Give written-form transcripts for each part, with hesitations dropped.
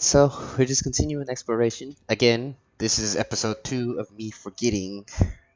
So we're just continuing exploration. Again, this is episode 2 of me forgetting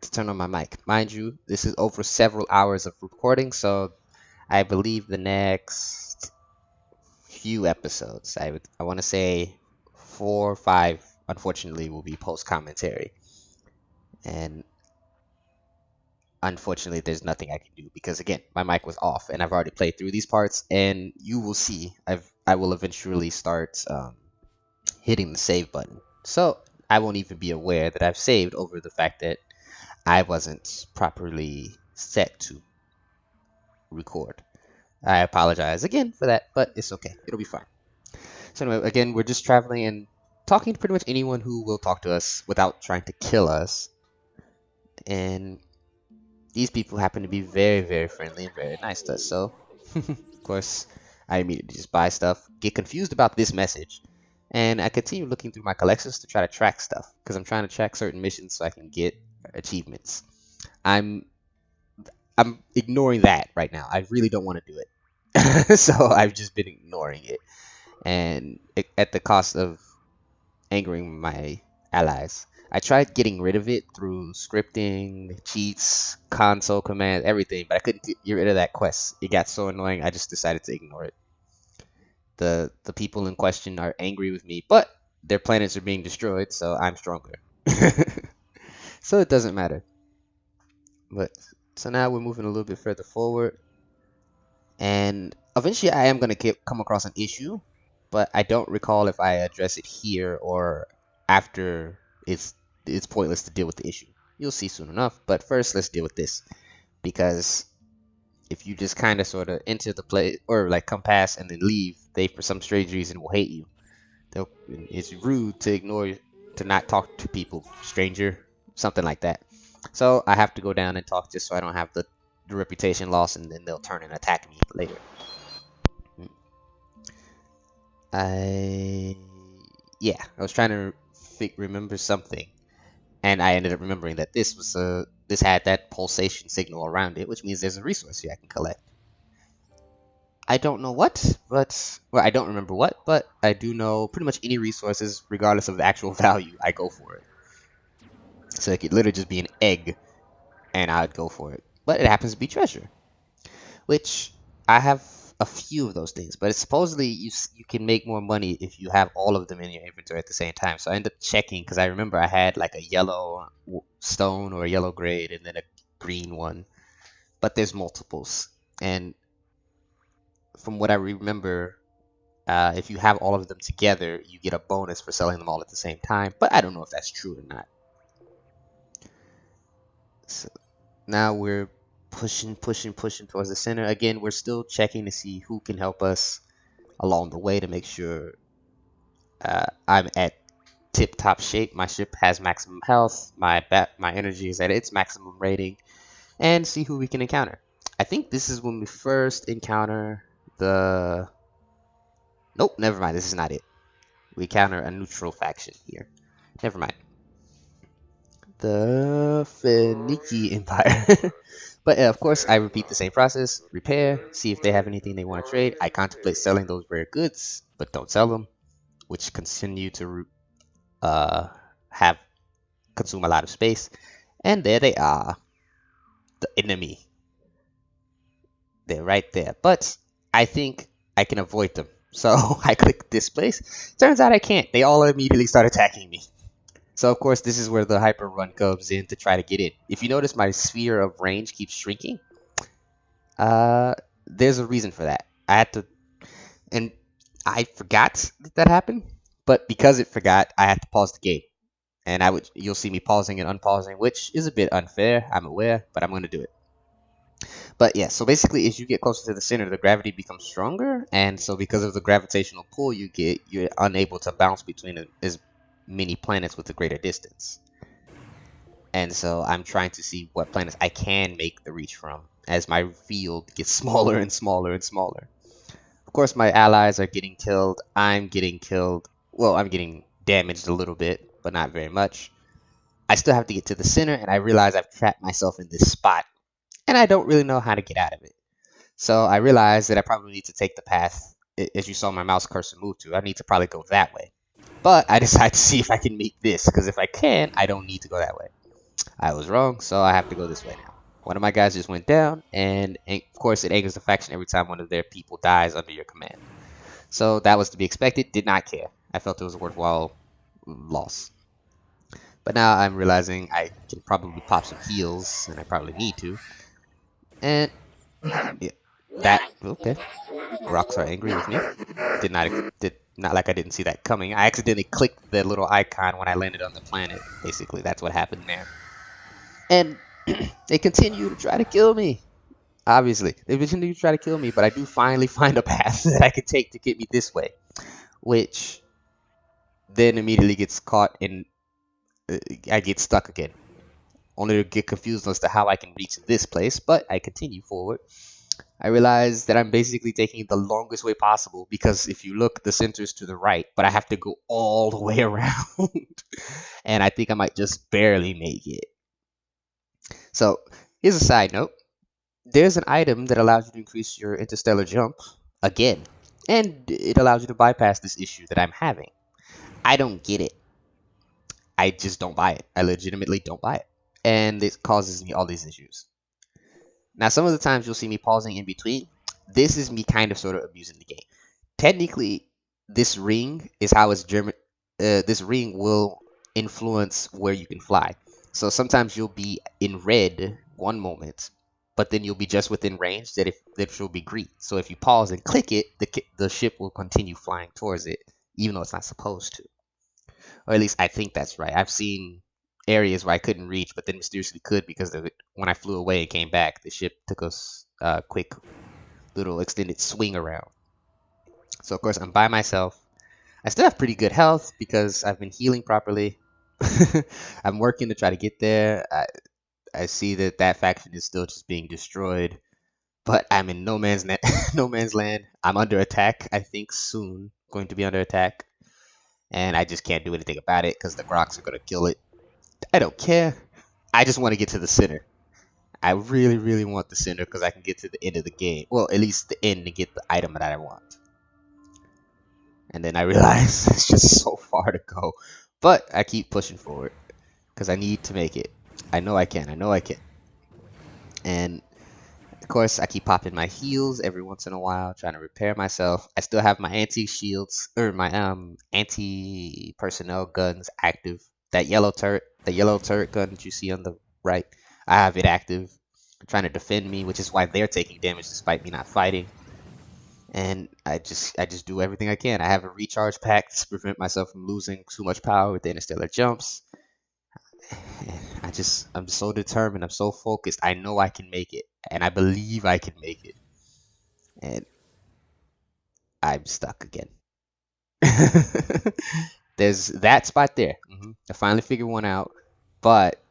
to turn on my mic. Mind you, this is over several hours of recording, so I believe the next few episodes, I want to say 4 or 5, unfortunately, will be post commentary. And unfortunately, there's nothing I can do because again, my mic was off, and I've already played through these parts, and you will see I will eventually start hitting the save button. So I won't even be aware that I've saved over the fact that I wasn't properly set to record. I apologize again for that, but it's okay. It'll be fine. So anyway, again, we're just traveling and talking to pretty much anyone who will talk to us without trying to kill us. And these people happen to be very, very friendly and very nice to us. So, of course, I immediately just buy stuff, get confused about this message, and I continue looking through my collections to try to track stuff because I'm trying to track certain missions so I can get achievements. I'm ignoring that right now. I really don't want to do it, so I've just been ignoring it, and at the cost of angering my allies. I tried getting rid of it through scripting, cheats, console commands, everything, but I couldn't get rid of that quest. It got so annoying, I just decided to ignore it. The people in question are angry with me, but their planets are being destroyed, so I'm stronger. So it doesn't matter. But so now we're moving a little bit further forward, and eventually I am going to come across an issue, but I don't recall if I address it here or after it's pointless to deal with the issue. You'll see soon enough, but first let's deal with this, because if you just kind of sort of enter the play or like come past and then leave, they for some strange reason will hate you. It's rude to ignore, to not talk to people, stranger, something like that. So I have to go down and talk just so I don't have the reputation loss, and then they'll turn and attack me later. I was trying to remember something, and I ended up remembering that this had that pulsation signal around it, which means there's a resource here I can collect. I don't know what, but I don't remember what, but I do know pretty much any resources, regardless of the actual value, I go for it. So it could literally just be an egg, and I'd go for it. But it happens to be treasure, which I have a few of those things, but it's supposedly you can make more money if you have all of them in your inventory at the same time. So I ended up checking because I remember I had like a yellow stone or a yellow grade and then a green one, but there's multiples. And from what I remember, if you have all of them together, you get a bonus for selling them all at the same time. But I don't know if that's true or not. So now we're pushing towards the center. Again, we're still checking to see who can help us along the way to make sure I'm at tip-top shape. My ship has maximum health. My energy is at its maximum rating, and see who we can encounter. I think this is when we first encounter the. Nope, never mind. This is not it. We encounter a neutral faction here. Never mind. The Phoenician Empire. But of course, I repeat the same process. Repair, see if they have anything they want to trade. I contemplate selling those rare goods, but don't sell them, which continue to consume a lot of space. And there they are, the enemy. They're right there. But I think I can avoid them. So I click this place. Turns out I can't. They all immediately start attacking me. So of course, this is where the hyper run comes in to try to get in. If you notice, my sphere of range keeps shrinking. There's a reason for that. I had to, and I forgot that happened. But because it forgot, I had to pause the game. And you'll see me pausing and unpausing, which is a bit unfair. I'm aware, but I'm going to do it. But yeah, so basically, as you get closer to the center, the gravity becomes stronger, and so because of the gravitational pull you're unable to bounce between as many planets with a greater distance. And so I'm trying to see what planets I can make the reach from as my field gets smaller and smaller and smaller. Of course, my allies are getting killed. I'm getting killed. Well, I'm getting damaged a little bit, but not very much. I still have to get to the center, and I realize I've trapped myself in this spot, and I don't really know how to get out of it. So I realize that I probably need to take the path as you saw my mouse cursor move to, I need to probably go that way. But I decided to see if I can make this, because if I can, I don't need to go that way. I was wrong, so I have to go this way now. One of my guys just went down, and of course it angers the faction every time one of their people dies under your command. So that was to be expected, did not care. I felt it was a worthwhile loss. But now I'm realizing I can probably pop some heals, and I probably need to. And yeah, okay. Rocks are angry with me. Did not like I didn't see that coming. I accidentally clicked the little icon when I landed on the planet. Basically, that's what happened there. And they continue to try to kill me. Obviously, they continue to try to kill me, but I do finally find a path that I can take to get me this way, which then immediately gets caught and I get stuck again. Only to get confused as to how I can reach this place, but I continue forward. I realize that I'm basically taking the longest way possible because if you look, the center's to the right, but I have to go all the way around. And I think I might just barely make it. So, here's a side note. There's an item that allows you to increase your interstellar jump again, and it allows you to bypass this issue that I'm having. I don't get it. I just don't buy it. I legitimately don't buy it. And it causes me all these issues. Now, some of the times you'll see me pausing in between. This is me kind of sort of abusing the game. Technically, this ring is how it's German. This ring will influence where you can fly. So sometimes you'll be in red one moment, but then you'll be just within range that will be green. So if you pause and click it, the ship will continue flying towards it, even though it's not supposed to. Or at least I think that's right. I've seen areas where I couldn't reach, but then mysteriously could because when I flew away and came back, the ship took a quick little extended swing around. So of course I'm by myself. I still have pretty good health because I've been healing properly. I'm working to try to get there. I see that faction is still just being destroyed, but I'm in no man's land. I'm under attack. I think soon going to be under attack, and I just can't do anything about it because the Groks are gonna kill it. I don't care. I just want to get to the center. I really, really want the center because I can get to the end of the game. Well, at least the end to get the item that I want. And then I realize it's just so far to go. But I keep pushing forward because I need to make it. I know I can. I know I can. And of course, I keep popping my heals every once in a while, trying to repair myself. I still have my anti-shields, or my anti-personnel guns active. That yellow turret gun that you see on the right, I have it active, trying to defend me, which is why they're taking damage despite me not fighting. And I just do everything I can. I have a recharge pack to prevent myself from losing too much power with the interstellar jumps. I'm so determined. I'm so focused. I know I can make it, and I believe I can make it. And I'm stuck again. There's that spot there. I finally figured one out, but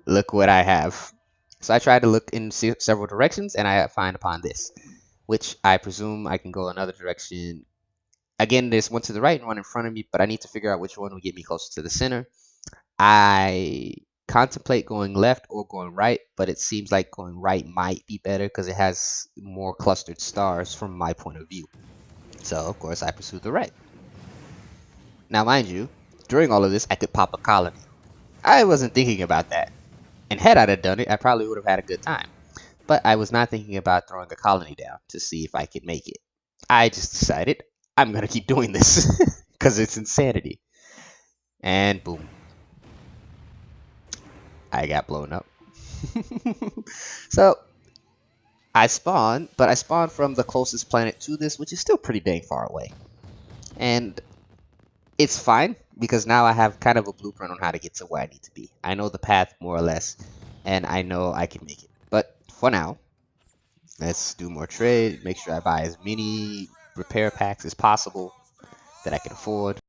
look what I have. So I tried to look in several directions, and I find upon this, which I presume I can go another direction. Again, there's one to the right and one in front of me, but I need to figure out which one will get me closer to the center. I contemplate going left or going right, but it seems like going right might be better because it has more clustered stars from my point of view. So, of course, I pursue the right. Now, mind you, during all of this, I could pop a colony. I wasn't thinking about that. And had I done it, I probably would have had a good time. But I was not thinking about throwing a colony down to see if I could make it. I just decided I'm going to keep doing this because it's insanity. And boom. I got blown up. So, I spawned, but I spawned from the closest planet to this, which is still pretty dang far away. And it's fine, because now I have kind of a blueprint on how to get to where I need to be. I know the path, more or less, and I know I can make it. But for now, let's do more trade, make sure I buy as many repair packs as possible that I can afford.